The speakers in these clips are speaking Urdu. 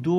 2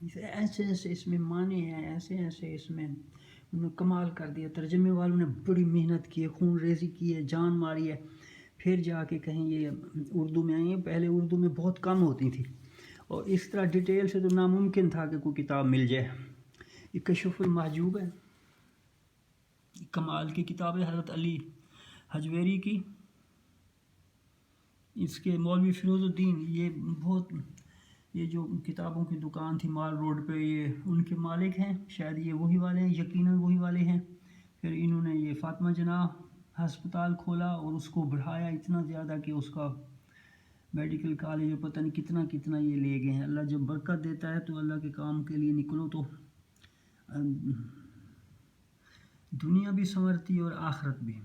ایسے ایسے اس میں معنی ہیں، ایسے ایسے اس میں انہوں نے کمال کر دیا. ترجمے والوں نے بڑی محنت کی ہے، خون ریزی کی ہے، جان ماری ہے، پھر جا کے کہیں یہ اردو میں آئی ہیں. پہلے اردو میں بہت کم ہوتی تھی اور اس طرح ڈیٹیل سے تو ناممکن تھا کہ کوئی کتاب مل جائے. یہ کشف المحجوب ہے، کمال کی کتاب ہے حضرت علی حجویری کی. اس کے مولوی فیروز الدین، یہ جو کتابوں کی دکان تھی مال روڈ پہ، یہ ان کے مالک ہیں، شاید یہ وہی والے ہیں، یقیناً وہی والے ہیں. پھر انہوں نے یہ فاطمہ جناح ہسپتال کھولا اور اس کو بڑھایا اتنا زیادہ کہ اس کا میڈیکل کالج پتہ نہیں کتنا کتنا یہ لے گئے ہیں. اللہ جب برکت دیتا ہے تو اللہ کے کام کے لیے نکلو تو دنیا بھی سنورتی اور آخرت بھی.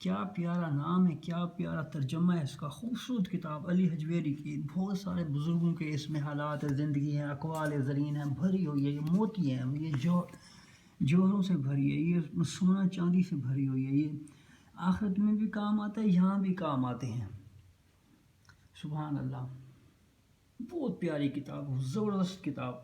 کیا پیارا نام ہے، کیا پیارا ترجمہ ہے اس کا. خوبصورت کتاب علی حجویری کی. بہت سارے بزرگوں کے اس میں حالات زندگی ہیں، اقوال زرین ہیں، بھری ہوئی ہے. یہ موتی ہیں، یہ جوہروں سے بھری ہے، یہ سونا چاندی سے بھری ہوئی ہے. یہ آخرت میں بھی کام آتا ہے، یہاں بھی کام آتے ہیں. سبحان اللہ. بہت پیاری کتاب، زبردست کتاب.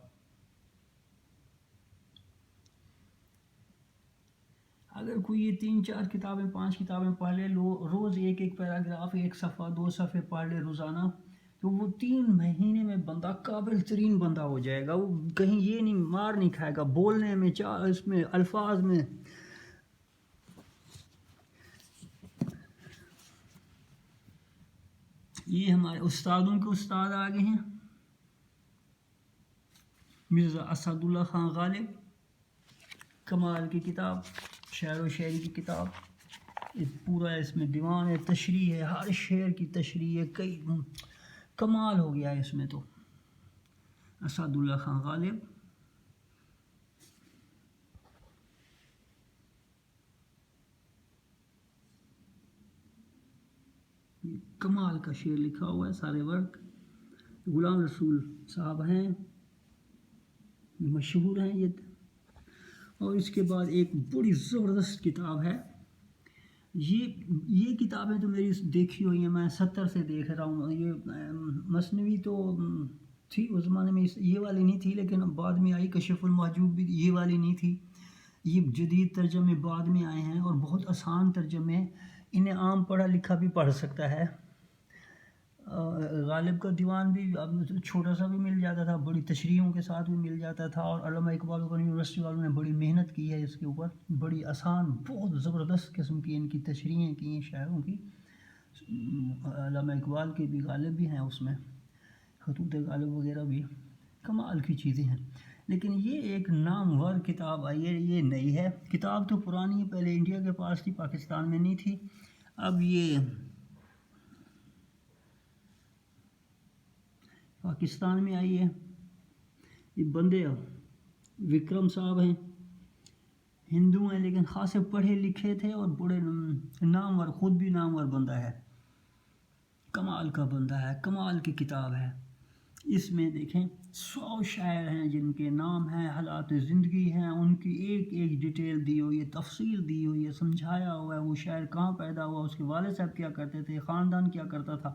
اگر کوئی یہ 3-4 کتابیں 5 کتابیں پڑھ لے، روز ایک ایک پیراگراف، 1 صفحہ 2 صفحے پڑھ لے روزانہ، تو وہ 3 مہینے میں بندہ قابل ترین بندہ ہو جائے گا. وہ کہیں یہ نہیں مار نہیں کھائے گا بولنے میں، اس میں الفاظ میں. یہ ہمارے استادوں کے استاد آگے ہیں، مرزا اسد اللہ خان غالب. کمال کی کتاب، شعر و شاعری کی کتاب. پورا اس میں دیوان ہے، تشریح ہے، ہر شعر کی تشریح ہے. کئی کمال ہو گیا ہے اس میں تو. اسد اللہ خان غالب. کمال کا شعر لکھا ہوا ہے، سارے ورک. غلام رسول صاحب ہیں، مشہور ہیں یہ. اور اس کے بعد ایک بڑی زبردست کتاب ہے. یہ کتابیں تو میری دیکھی ہوئی ہیں، میں 70 سے دیکھ رہا ہوں. یہ مثنوی تو تھی اس زمانے میں، یہ والی نہیں تھی، لیکن بعد میں آئی. کشف المحجوب بھی یہ والی نہیں تھی. یہ جدید ترجمے بعد میں آئے ہیں اور بہت آسان ترجمے. انہیں عام پڑھا لکھا بھی پڑھ سکتا ہے. غالب کا دیوان بھی چھوٹا سا بھی مل جاتا تھا، بڑی تشریحوں کے ساتھ بھی مل جاتا تھا. اور علامہ اقبال یونیورسٹی والوں نے بڑی محنت کی ہے اس کے اوپر. بڑی آسان، بہت زبردست قسم کی ان کی تشریحیں کی ہیں شاعروں کی. علامہ اقبال کے بھی، غالب بھی ہیں اس میں، خطوط غالب وغیرہ بھی. کمال کی چیزیں ہیں. لیکن یہ ایک نامور کتاب آئی ہے، یہ نئی ہے. کتاب تو پرانی ہے، پہلے انڈیا کے پاس تھی، پاکستان میں نہیں تھی. اب یہ پاکستان میں آئی ہے. یہ بندے وکرم صاحب ہیں، ہندو ہیں لیکن خاصے پڑھے لکھے تھے اور بڑے نامور، خود بھی نامور بندہ ہے. کمال کا بندہ ہے، کمال کی کتاب ہے. اس میں دیکھیں 100 شاعر ہیں جن کے نام ہیں، حالات زندگی ہیں، ان کی ایک ایک ڈیٹیل دی ہوئی ہے، تفصیل دی ہوئی ہے، سمجھایا ہوا ہے. وہ شاعر کہاں پیدا ہوا، اس کے والد صاحب کیا کرتے تھے، خاندان کیا کرتا تھا،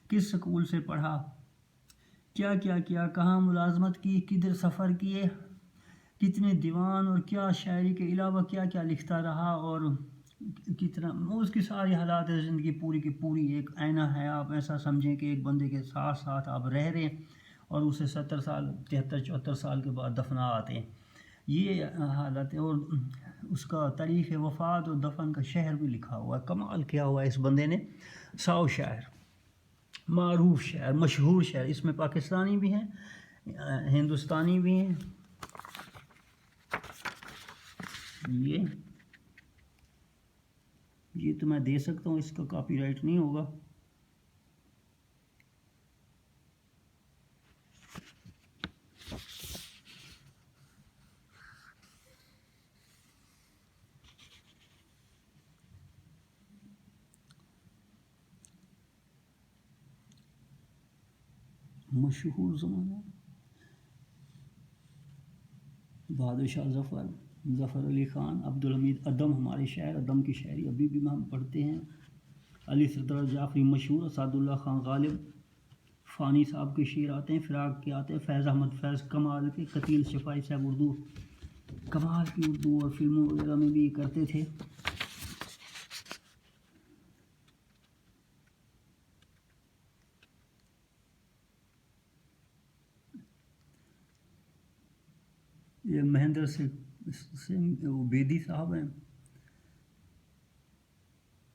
کس سکول سے پڑھا، کیا کیا کیا، کہاں ملازمت کی، کدھر سفر کیے، کتنے دیوان، اور کیا شاعری کے علاوہ کیا کیا لکھتا رہا، اور کتنا اس کی ساری حالات زندگی پوری کی پوری ایک آئینہ ہے. آپ ایسا سمجھیں کہ ایک بندے کے ساتھ ساتھ آپ رہ رہے ہیں اور اسے 70 سال 73-74 سال کے بعد دفنا آتے ہیں. یہ حالت ہے. اور اس کا تاریخ وفات اور دفن کا شہر بھی لکھا ہوا ہے. کمال کیا ہوا ہے اس بندے نے. 100 شاعر، معروف شاعر، مشہور شاعر. اس میں پاکستانی بھی ہیں، ہندوستانی بھی ہیں. یہ تو میں دے سکتا ہوں، اس کا کاپی رائٹ نہیں ہوگا. مشہور زمانہ بہادر شاہ ظفر علی خان، عبدالحمید ادم، ہمارے شاعر. ادم کی شاعری ابھی بھی ہم پڑھتے ہیں. علی سردار جعفری مشہور. اسد اللہ خان غالب، فانی صاحب کے شعر آتے ہیں، فراق کے آتے ہیں، فیض احمد فیض کمال کے، قتیل شفاعی صاحب اردو کمال کی اردو، اور فلموں وغیرہ میں بھی یہ کرتے تھے۔ یہ مہندر سے وہ بیدی صاحب ہیں،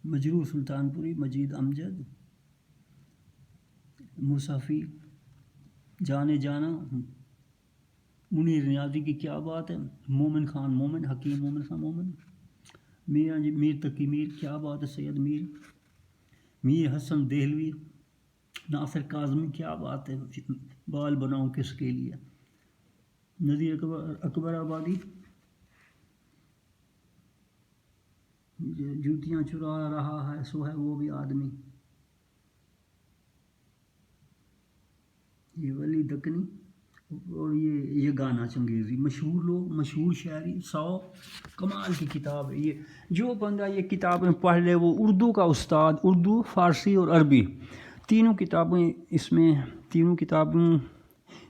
مجروح سلطان پوری، مجید امجد، مصحفی، جانے جانا، منیر نیازی کی کیا بات ہے، مومن خان مومن، حکیم مومن خان مومن، میر تقی میر کیا بات ہے، سید میر حسن دہلوی، ناصر کاظمی کیا بات ہے، بال بناؤں کس کے لیے، نذیر اکبر آبادی، جوتیاں چرا رہا ہے سو ہے وہ بھی آدمی، یہ ولی دکنی، اور یہ گانا چنگیزی، مشہور لوگ، مشہور شاعری، 100 کمال کی کتاب ہے یہ۔ جو بندہ یہ کتابیں پڑھ لے وہ اردو کا استاد، اردو، فارسی اور عربی تینوں کتابیں اس میں، تینوں کتابوں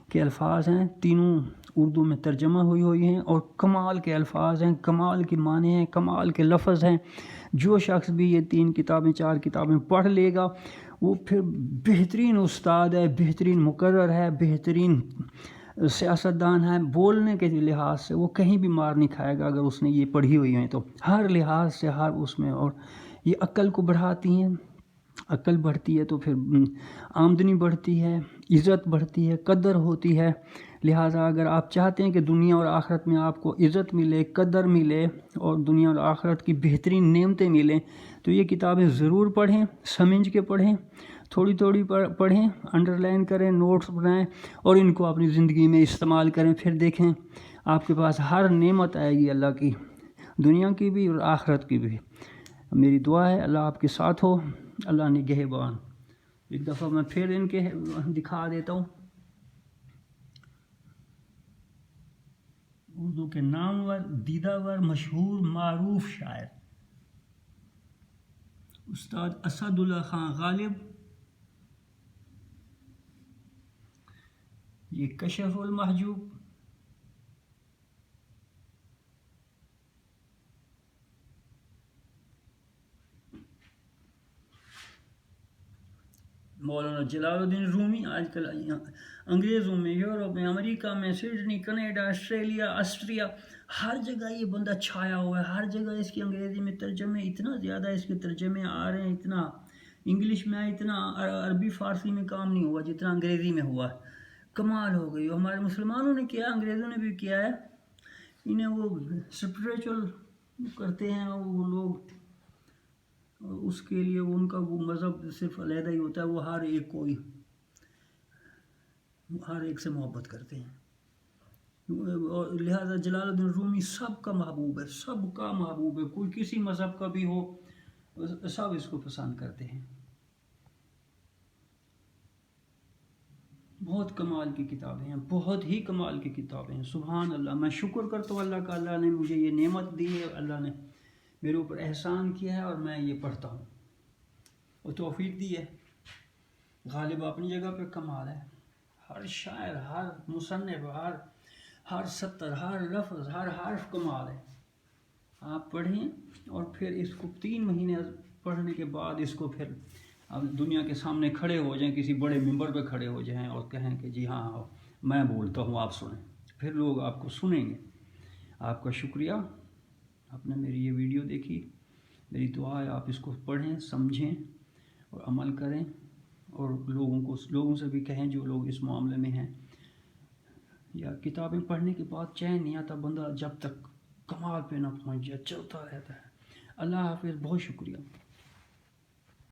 کے الفاظ ہیں، تینوں اردو میں ترجمہ ہوئی ہیں، اور کمال کے الفاظ ہیں، کمال کے معنی ہیں، کمال کے لفظ ہیں۔ جو شخص بھی یہ 3 کتابیں 4 کتابیں پڑھ لے گا وہ پھر بہترین استاد ہے، بہترین مقرر ہے، بہترین سیاستدان ہے، بولنے کے لحاظ سے وہ کہیں بھی مار نہیں کھائے گا اگر اس نے یہ پڑھی ہوئی ہیں تو، ہر لحاظ سے، ہر اس میں، اور یہ عقل کو بڑھاتی ہیں، عقل بڑھتی ہے تو پھر آمدنی بڑھتی ہے، عزت بڑھتی ہے، قدر ہوتی ہے۔ لہٰذا اگر آپ چاہتے ہیں کہ دنیا اور آخرت میں آپ کو عزت ملے، قدر ملے، اور دنیا اور آخرت کی بہترین نعمتیں ملیں، تو یہ کتابیں ضرور پڑھیں، سمجھ کے پڑھیں، تھوڑی تھوڑی پڑھیں، انڈر لائن کریں، نوٹس بنائیں، اور ان کو اپنی زندگی میں استعمال کریں۔ پھر دیکھیں آپ کے پاس ہر نعمت آئے گی، اللہ کی، دنیا کی بھی اور آخرت کی بھی۔ میری دعا ہے اللہ آپ کے ساتھ ہو، اللہ نگہبان۔ ایک دفعہ میں پھر ان کے دکھا دیتا ہوں، اردو کے نامور، دیدہ ور، مشہور، معروف شاعر استاد اسد اللہ خان غالب، یہ کشف المحجوب، مولانا جلال الدین رومی۔ آج کل انگریزوں میں، یورپ میں، امریکہ میں، سڈنی، کینیڈا، آسٹریلیا، آسٹریا، ہر جگہ یہ بندہ چھایا ہوا ہے، ہر جگہ اس کی انگریزی میں ترجمے، اتنا زیادہ اس کے ترجمے آ رہے ہیں، اتنا انگلش میں، اتنا عربی فارسی میں کام نہیں ہوا جتنا انگریزی میں ہوا ہے۔ کمال ہو گئی۔ ہمارے مسلمانوں نے کیا، انگریزوں نے بھی کیا ہے، انہیں وہ اسپریچول کرتے ہیں وہ لوگ، اس کے لیے ان کا وہ مذہب صرف علیحدہ ہی ہوتا ہے، وہ ہر ایک سے محبت کرتے ہیں، اور لہذا جلال الدین رومی سب کا محبوب ہے، سب کا محبوب ہے، کوئی کسی مذہب کا بھی ہو سب اس کو پسند کرتے ہیں۔ بہت کمال کی کتابیں ہیں، بہت ہی کمال کی کتابیں ہیں، سبحان اللہ۔ میں شکر کرتا ہوں اللہ کا، اللہ نے مجھے یہ نعمت دی ہے، اللہ نے میرے اوپر احسان کیا ہے، اور میں یہ پڑھتا ہوں اور توفیق دی ہے۔ غالب اپنی جگہ پہ کمال ہے، ہر شاعر، ہر مصنف، ہر سطر، ہر لفظ، ہر حرف کمال ہے۔ آپ پڑھیں، اور پھر اس کو 3 مہینے پڑھنے کے بعد اس کو پھر اب دنیا کے سامنے کھڑے ہو جائیں، کسی بڑے ممبر پہ کھڑے ہو جائیں اور کہیں کہ جی ہاں میں بولتا ہوں آپ سنیں، پھر لوگ آپ کو سنیں گے۔ آپ کا شکریہ، آپ نے میری یہ ویڈیو دیکھی، میری دعا ہے آپ اس کو پڑھیں، سمجھیں اور عمل کریں، اور لوگوں سے بھی کہیں جو لوگ اس معاملے میں ہیں۔ یا کتابیں پڑھنے کے بعد چین نہیں آتا بندہ جب تک کمال پہ نہ پہنچ جائے، چلتا رہتا ہے۔ اللہ حافظ، بہت شکریہ۔